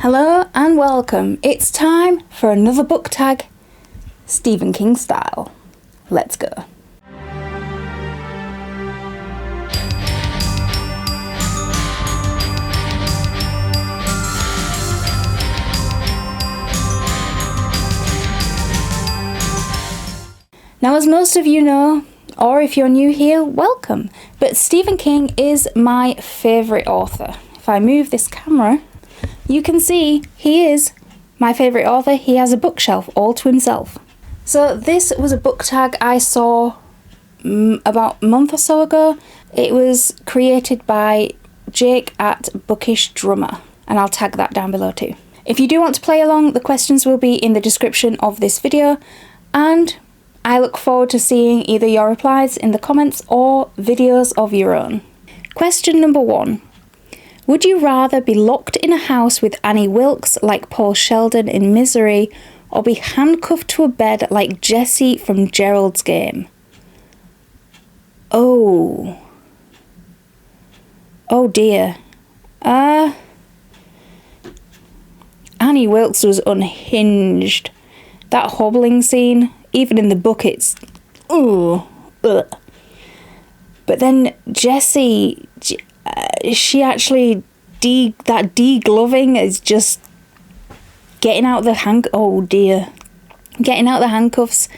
Hello and welcome. It's time for another book tag, Stephen King style. Let's go. Now, as most of you know, or if you're new here, welcome. But Stephen King is my favourite author. If I move this camera, you can see he is my favourite author. He has a bookshelf all to himself. So this was a book tag I saw about a month or so ago. It was created by Jake at Bookish Drummer, and I'll tag that down below too. If you do want to play along, the questions will be in the description of this video, and I look forward to seeing either your replies in the comments or videos of your own. Question number 1. Would you rather be locked in a house with Annie Wilkes like Paul Sheldon in Misery, or be handcuffed to a bed like Jessie from Gerald's Game? Oh dear. Annie Wilkes was unhinged. That hobbling scene, even in the book, it's ugh. But then Jessie, she actually that degloving is just getting out the getting out the handcuffs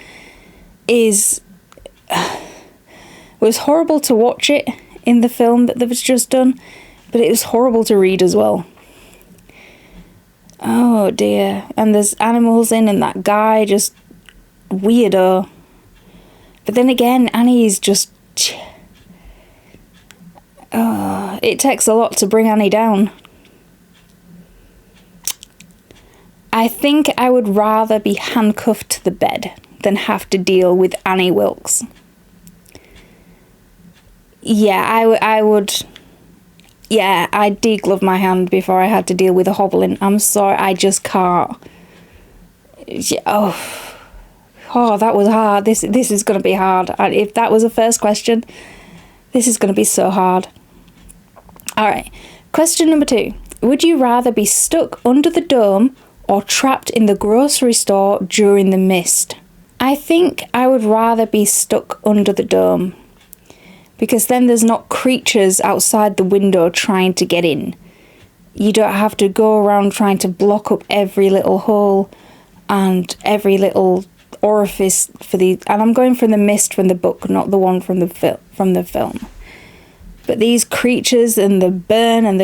is was horrible to watch it in the film that was just done, but it was horrible to read as well. Oh dear. And there's animals in, and that guy just weirdo. But then again, Annie is just it takes a lot to bring Annie down. I think I would rather be handcuffed to the bed than have to deal with Annie Wilkes. Yeah, I would. Yeah, I'd deglove my hand before I had to deal with a hobbling. I'm sorry, I just can't. Oh, that was hard. This is going to be hard. If that was the first question, this is going to be so hard. Alright, question number 2. Would you rather be stuck under the dome or trapped in the grocery store during the mist? I think I would rather be stuck under the dome, because then there's not creatures outside the window trying to get in. You don't have to go around trying to block up every little hole and every little orifice and I'm going from the mist from the book, not the one from the film. But these creatures and the burn and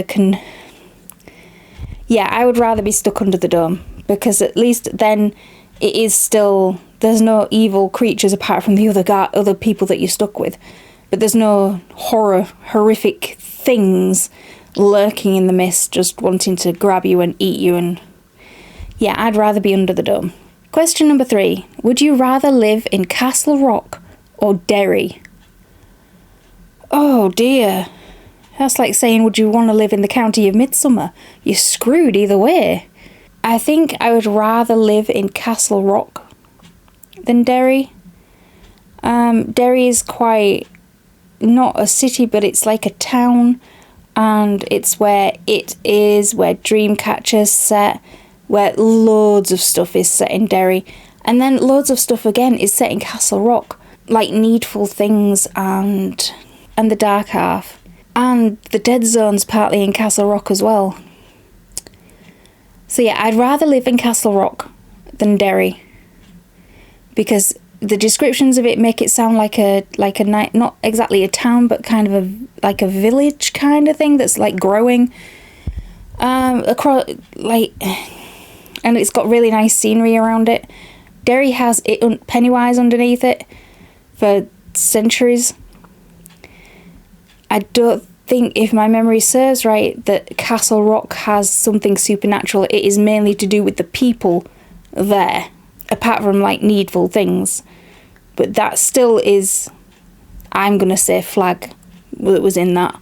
yeah, I would rather be stuck under the dome, because at least then it is still, there's no evil creatures apart from the other people that you're stuck with. But there's no horrific things lurking in the mist just wanting to grab you and eat you. And yeah, I'd rather be under the dome. Question number 3. Would you rather live in Castle Rock or Derry? Oh dear. That's like saying, would you want to live in the county of Midsummer? You're screwed either way. I think I would rather live in Castle Rock than Derry. Derry is quite, not a city, but it's like a town, and it's where Dreamcatcher's set, where loads of stuff is set in Derry, and then loads of stuff again is set in Castle Rock, like Needful Things and The Dark Half, and the Dead Zone's partly in Castle Rock as well. So yeah, I'd rather live in Castle Rock than Derry, because the descriptions of it make it sound like a not exactly a town, but kind of a village kind of thing that's like growing across, like, and it's got really nice scenery around it. Derry has Pennywise underneath it for centuries. I don't think, if my memory serves right, that Castle Rock has something supernatural. It is mainly to do with the people there, apart from like Needful Things. But that still is, I'm going to say, flag that was in that.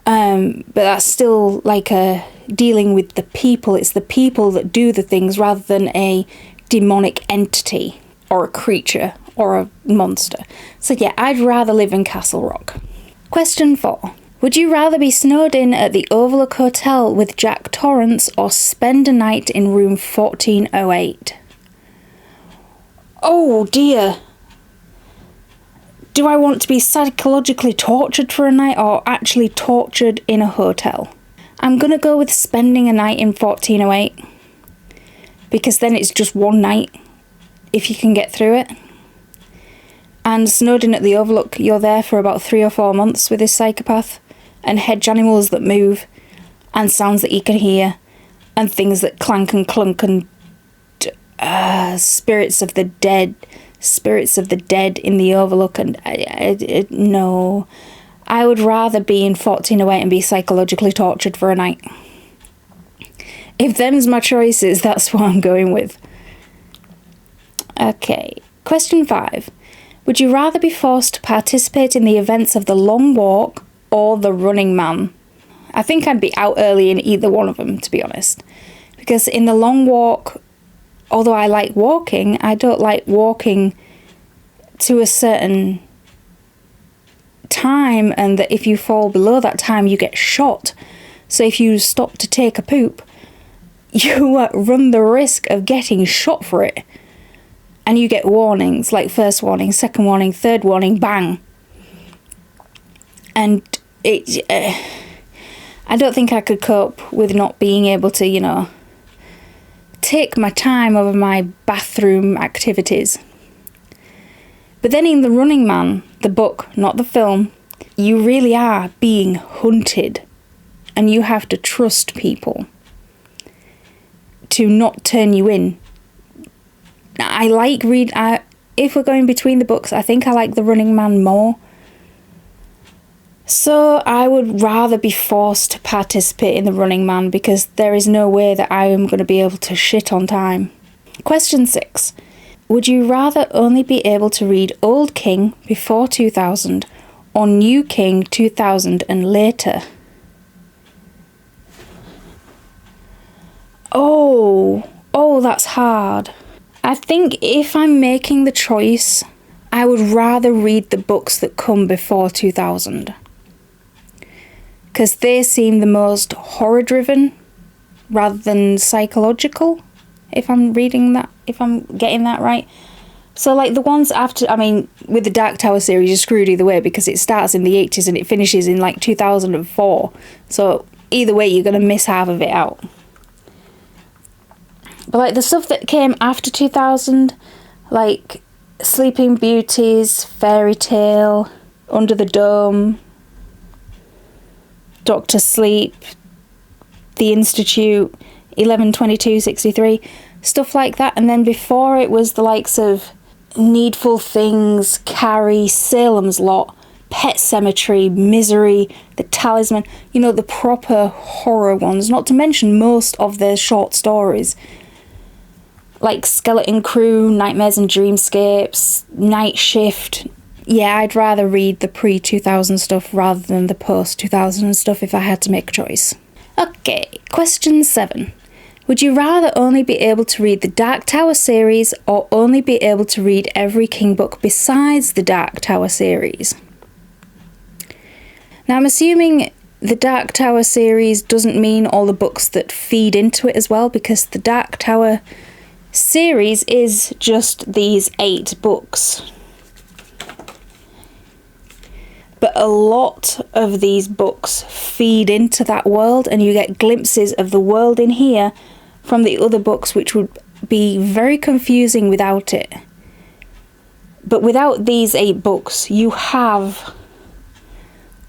But that's still like dealing with the people. It's the people that do the things rather than a demonic entity or a creature or a monster. So yeah, I'd rather live in Castle Rock. Question 4. Would you rather be snowed in at the Overlook Hotel with Jack Torrance or spend a night in room 1408? Oh dear. Do I want to be psychologically tortured for a night or actually tortured in a hotel? I'm going to go with spending a night in 1408 because then it's just one night if you can get through it. And snowed in at the Overlook, you're there for about 3 or 4 months with this psychopath, and hedge animals that move, and sounds that you can hear, and things that clank and clunk, and spirits of the dead in the Overlook, and no. I would rather be in 1408 and be psychologically tortured for a night. If them's my choices, that's what I'm going with. Okay, question 5. Would you rather be forced to participate in the events of The Long Walk or The Running Man? I think I'd be out early in either one of them, to be honest. Because in The Long Walk, although I like walking, I don't like walking to a certain time, and that if you fall below that time, you get shot. So if you stop to take a poop, you run the risk of getting shot for it. And you get warnings, like first warning, second warning, third warning, bang. And I don't think I could cope with not being able to, take my time over my bathroom activities. But then in The Running Man, the book, not the film, you really are being hunted. And you have to trust people to not turn you in. I like if we're going between the books, I think I like The Running Man more. So I would rather be forced to participate in The Running Man because there is no way that I am going to be able to shit on time. Question 6. Would you rather only be able to read Old King before 2000 or New King 2000 and later? Oh, that's hard. I think if I'm making the choice, I would rather read the books that come before 2000. Because they seem the most horror-driven rather than psychological, if I'm getting that right. So, like, the ones after, with the Dark Tower series, you're screwed either way because it starts in the 80s and it finishes in, 2004. So, either way, you're going to miss half of it out. But, the stuff that came after 2000, like Sleeping Beauties, Fairy Tale, Under the Dome, Doctor Sleep, The Institute, 11/22/63, stuff like that. And then before it was the likes of Needful Things, Carrie, Salem's Lot, Pet Sematary, Misery, The Talisman, the proper horror ones, not to mention most of their short stories. Like Skeleton Crew, Nightmares and Dreamscapes, Night Shift. Yeah, I'd rather read the pre-2000 stuff rather than the post-2000 stuff if I had to make a choice. Okay, question 7. Would you rather only be able to read the Dark Tower series or only be able to read every King book besides the Dark Tower series? Now, I'm assuming the Dark Tower series doesn't mean all the books that feed into it as well, because the Dark Tower series is just these 8 books. But a lot of these books feed into that world, and you get glimpses of the world in here from the other books, which would be very confusing without it. But without these 8 books, you have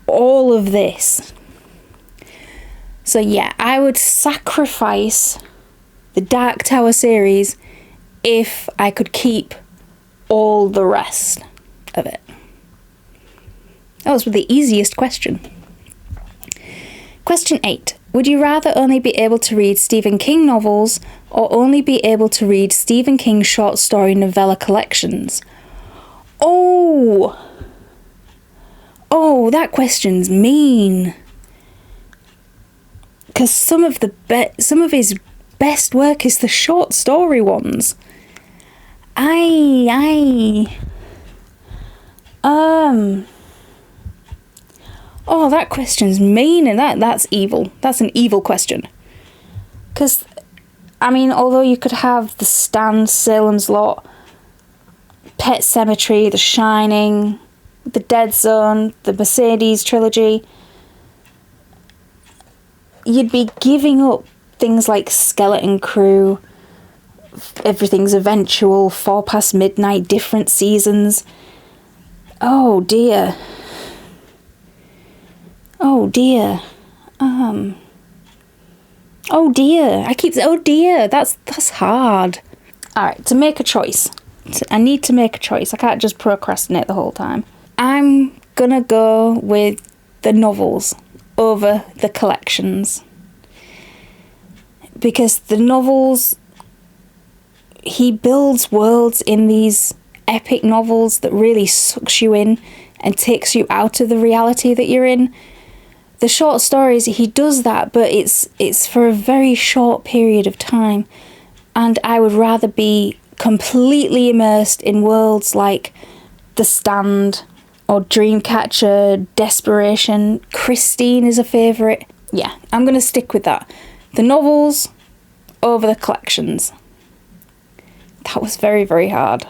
all of this. So yeah, I would sacrifice the Dark Tower series if I could keep all the rest of it. That was the easiest question. Question 8. Would you rather only be able to read Stephen King novels or only be able to read Stephen King short story novella collections? Oh, that question's mean. Because some of his best work is the short story ones. Oh, that question's mean, and that's evil. That's an evil question. Because, I mean, although you could have The Stand, Salem's Lot, Pet Sematary, The Shining, The Dead Zone, the Mercedes trilogy, you'd be giving up things like Skeleton Crew, Everything's Eventual, 4 Past Midnight, Different Seasons. Oh dear. Oh dear. Oh dear. Oh dear. That's hard. Alright, to make a choice. I need to make a choice. I can't just procrastinate the whole time. I'm gonna go with the novels over the collections. Because the novels, he builds worlds in these epic novels that really sucks you in and takes you out of the reality that you're in. The short stories, he does that, but it's for a very short period of time. And I would rather be completely immersed in worlds like The Stand or Dreamcatcher, Desperation. Christine is a favourite. Yeah, I'm going to stick with that. The novels over the collections. That was very, very hard.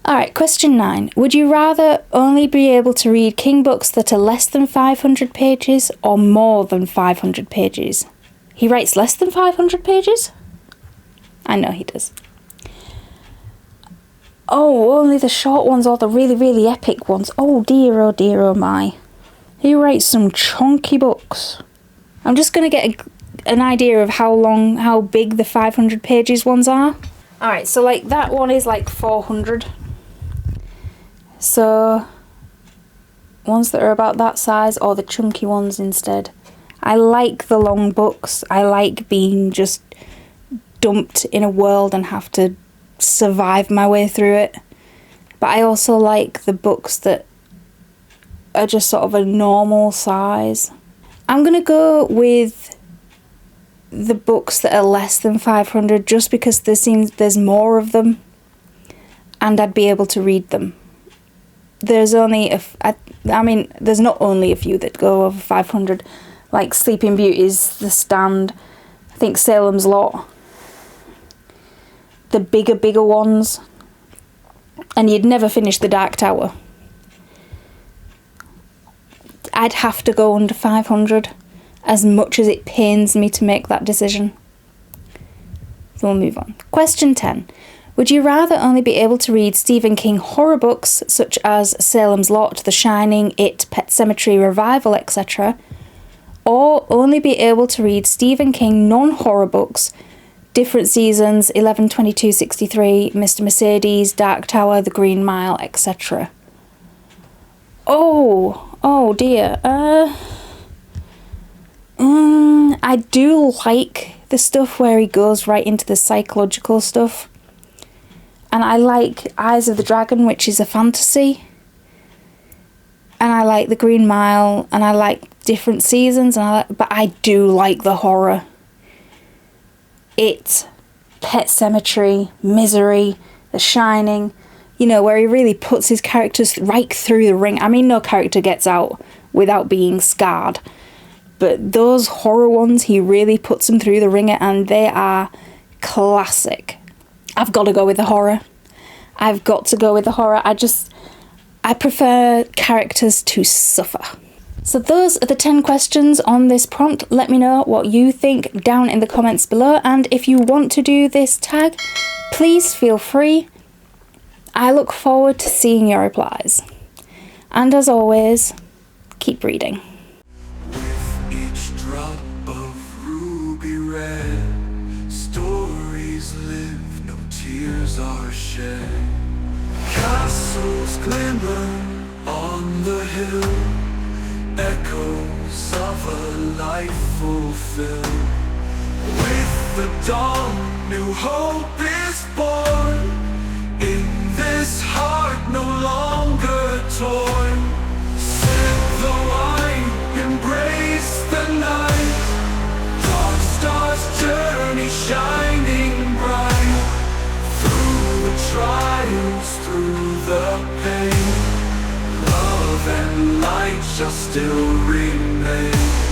Alright, question 9. Would you rather only be able to read King books that are less than 500 pages or more than 500 pages? He writes less than 500 pages? I know he does. Oh, only the short ones or the really, really epic ones. Oh dear, oh my. He writes some chunky books. I'm just going to get an idea of how big the 500 pages ones are. Alright, so like that one is like 400. So, ones that are about that size or the chunky ones instead. I like the long books. I like being just dumped in a world and have to survive my way through it. But I also like the books that are just sort of a normal size. I'm going to go with the books that are less than 500 just because there's more of them and I'd be able to read them. There's only there's not only a few that go over 500, like Sleeping Beauty's, The Stand, I think Salem's Lot, the bigger ones, and you'd never finish The Dark Tower. I'd have to go under 500, as much as it pains me to make that decision. So we'll move on. Question 10. Would you rather only be able to read Stephen King horror books such as Salem's Lot, The Shining, It, Pet Sematary, Revival, etc., or only be able to read Stephen King non-horror books, Different Seasons, 11/22/63, Mr. Mercedes, Dark Tower, The Green Mile, etc.? Oh dear. I do like the stuff where he goes right into the psychological stuff. And I like Eyes of the Dragon, which is a fantasy. And I like The Green Mile, and I like Different Seasons, but I do like the horror. It, Pet Sematary, Misery, The Shining, where he really puts his characters right through the ring. I mean, no character gets out without being scarred. But those horror ones, he really puts them through the ringer, and they are classic. I've got to go with the horror. I've got to go with the horror. I prefer characters to suffer. So those are the 10 questions on this prompt. Let me know what you think down in the comments below. And if you want to do this tag, please feel free. I look forward to seeing your replies. And as always, keep reading. With each drop of ruby red, stories live, no tears are shed. Castles glimmer on the hill, echoes of a life fulfilled. With the dawn, new hope is born. In this heart no longer torn. Sip the wine, embrace the night. Dark stars journey shining bright. Through the trials, through the pain, love love and light shall still remain.